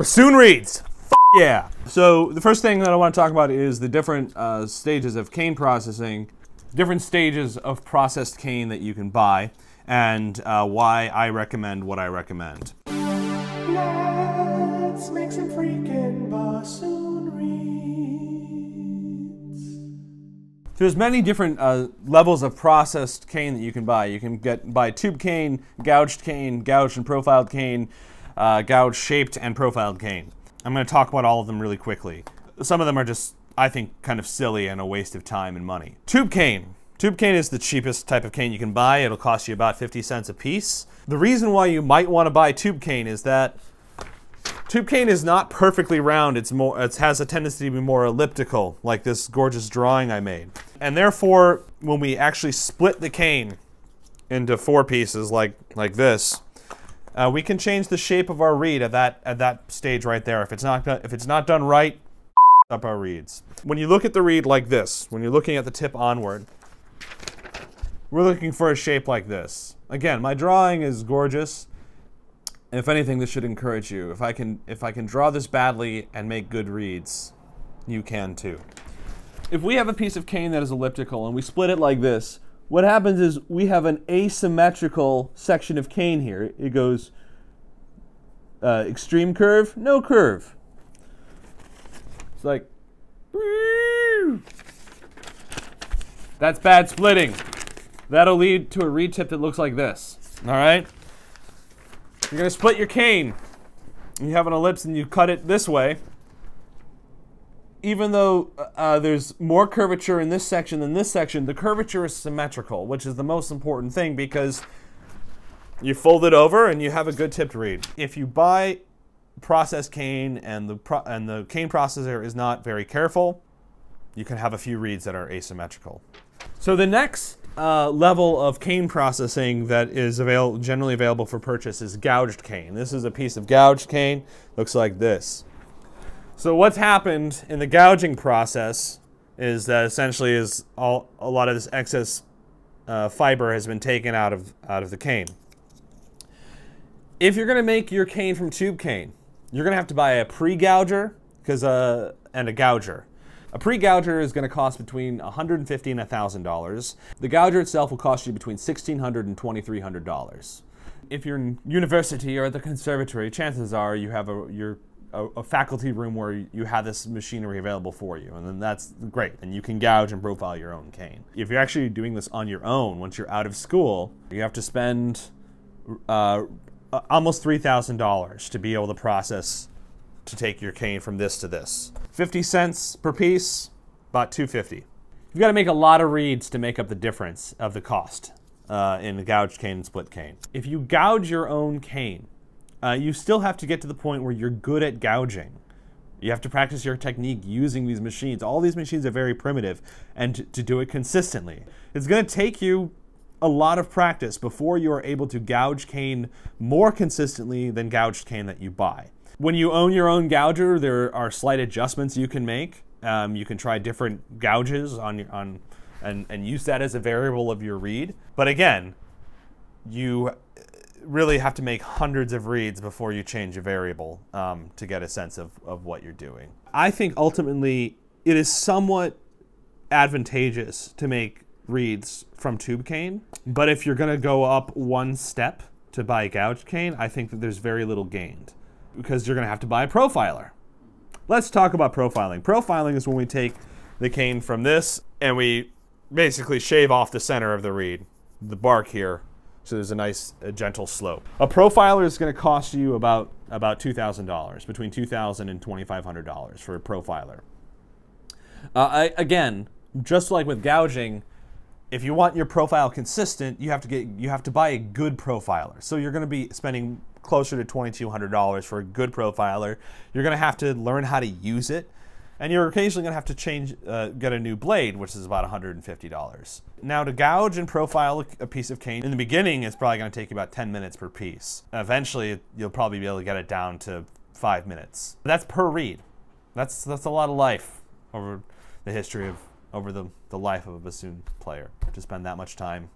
Bassoon reeds. Yeah. So the first thing that I want to talk about is the different stages of cane processing, different stages of processed cane that you can buy, and why I recommend what I recommend. Let's make some freaking bassoon reeds. There's many different levels of processed cane that you can buy. You can buy tube cane, gouged and profiled cane, gouged, shaped, and profiled cane. I'm going to talk about all of them really quickly. Some of them are just, I think, kind of silly and a waste of time and money. Tube cane. Tube cane is the cheapest type of cane you can buy. It'll cost you about 50 cents a piece. The reason why you might want to buy tube cane is that tube cane is not perfectly round. It has a tendency to be more elliptical, like this gorgeous drawing I made. And therefore, when we actually split the cane into 4 pieces like this, we can change the shape of our reed at that stage right there. If it's not done right, up our reeds. When you look at the reed like this, when you're looking at the tip onward, we're looking for a shape like this. Again, my drawing is gorgeous. If anything, this should encourage you. If I can draw this badly and make good reeds, you can too. If we have a piece of cane that is elliptical and we split it like this, what happens is we have an asymmetrical section of cane here. It goes extreme curve, no curve. It's like, that's bad splitting. That'll lead to a reed tip that looks like this. All right? You're going to split your cane. You have an ellipse and you cut it this way. Even though there's more curvature in this section than this section, the curvature is symmetrical, which is the most important thing because you fold it over and you have a good tipped reed. If you buy processed cane and the cane processor is not very careful, you can have a few reeds that are asymmetrical. So the next level of cane processing that is generally available for purchase is gouged cane. This is a piece of gouged cane. Looks like this. So what's happened in the gouging process is that essentially a lot of this excess fiber has been taken out of the cane. If you're going to make your cane from tube cane, you're going to have to buy a pre-gouger and a gouger. A pre-gouger is going to cost between $150 and $1,000. The gouger itself will cost you between $1,600 and $2,300. If you're in university or at the conservatory, chances are you have a faculty room where you have this machinery available for you, and then that's great, and you can gouge and profile your own cane. If you're actually doing this on your own, once you're out of school, you have to spend almost $3,000 to be able to process, to take your cane from this to this. 50 cents per piece, about $2.50. You've got to make a lot of reeds to make up the difference of the cost in the gouged cane and split cane. If you gouge your own cane, you still have to get to the point where you're good at gouging. You have to practice your technique using these machines. All these machines are very primitive, and to do it consistently. It's going to take you a lot of practice before you are able to gouge cane more consistently than gouged cane that you buy. When you own your own gouger, there are slight adjustments you can make. You can try different gouges and use that as a variable of your reed. But again, you really have to make hundreds of reeds before you change a variable to get a sense of what you're doing. I think ultimately it is somewhat advantageous to make reeds from tube cane, but if you're going to go up one step to buy gouged cane, I think that there's very little gained because you're going to have to buy a profiler. Let's talk about profiling. Profiling is when we take the cane from this and we basically shave off the center of the reed, the bark here, so there's a nice gentle slope. A profiler is going to cost you about $2,000, between $2,000 and $2,500 for a profiler. Again, just like with gouging, if you want your profile consistent, you have to buy a good profiler. So you're going to be spending closer to $2,200 for a good profiler. You're going to have to learn how to use it, and you're occasionally going to have to get a new blade, which is about $150. Now, to gouge and profile a piece of cane, in the beginning, it's probably going to take you about 10 minutes per piece. Eventually, you'll probably be able to get it down to 5 minutes. That's per reed. That's a lot of life over the history of the life of a bassoon player to spend that much time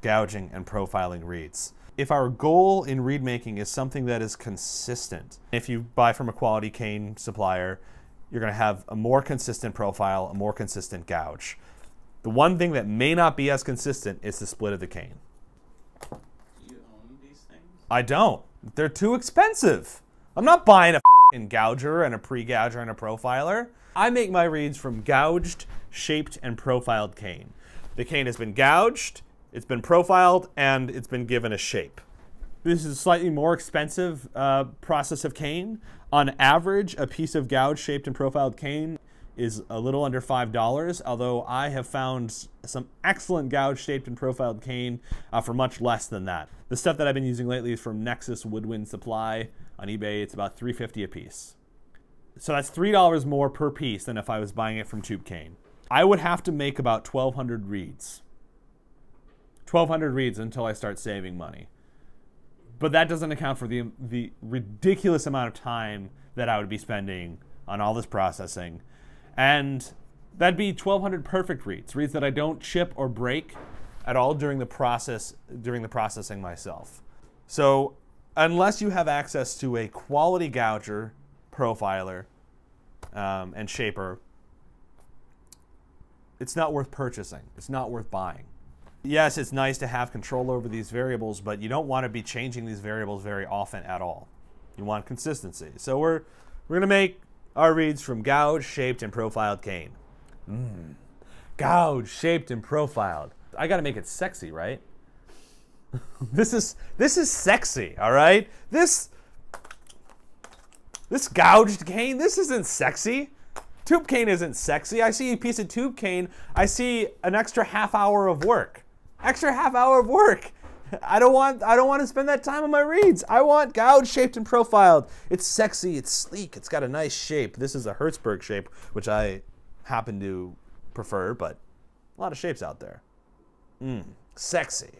gouging and profiling reeds. If our goal in reed making is something that is consistent, if you buy from a quality cane supplier, you're going to have a more consistent profile, a more consistent gouge. The one thing that may not be as consistent is the split of the cane. Do you own these things? I don't. They're too expensive. I'm not buying a gouger and a pre-gouger and a profiler. I make my reeds from gouged, shaped, and profiled cane. The cane has been gouged, it's been profiled, and it's been given a shape. This is a slightly more expensive process of cane. On average, a piece of gouged, shaped, and profiled cane is a little under $5, although I have found some excellent gouged, shaped, and profiled cane for much less than that. The stuff that I've been using lately is from Nexus Woodwind Supply on eBay. It's about $3.50 a piece. So that's $3 more per piece than if I was buying it from tube cane. I would have to make about 1,200 reeds. 1,200 reeds until I start saving money. But that doesn't account for the ridiculous amount of time that I would be spending on all this processing. And that'd be 1,200 perfect reeds, reeds that I don't chip or break at all during the processing myself. So unless you have access to a quality gouger, profiler, and shaper, it's not worth purchasing. It's not worth buying. Yes, it's nice to have control over these variables, but you don't want to be changing these variables very often at all. You want consistency. So we're going to make our reeds from gouged, shaped, and profiled cane. Gouged, shaped, and profiled. I got to make it sexy, right? This is sexy, all right? This gouged cane, this isn't sexy. Tube cane isn't sexy. I see a piece of tube cane, I see an extra half hour of work. Extra half hour of work. I don't want to spend that time on my reeds. I want gouged, shaped, and profiled. It's sexy, it's sleek, it's got a nice shape. This is a Hertzberg shape, which I happen to prefer, but a lot of shapes out there. Sexy.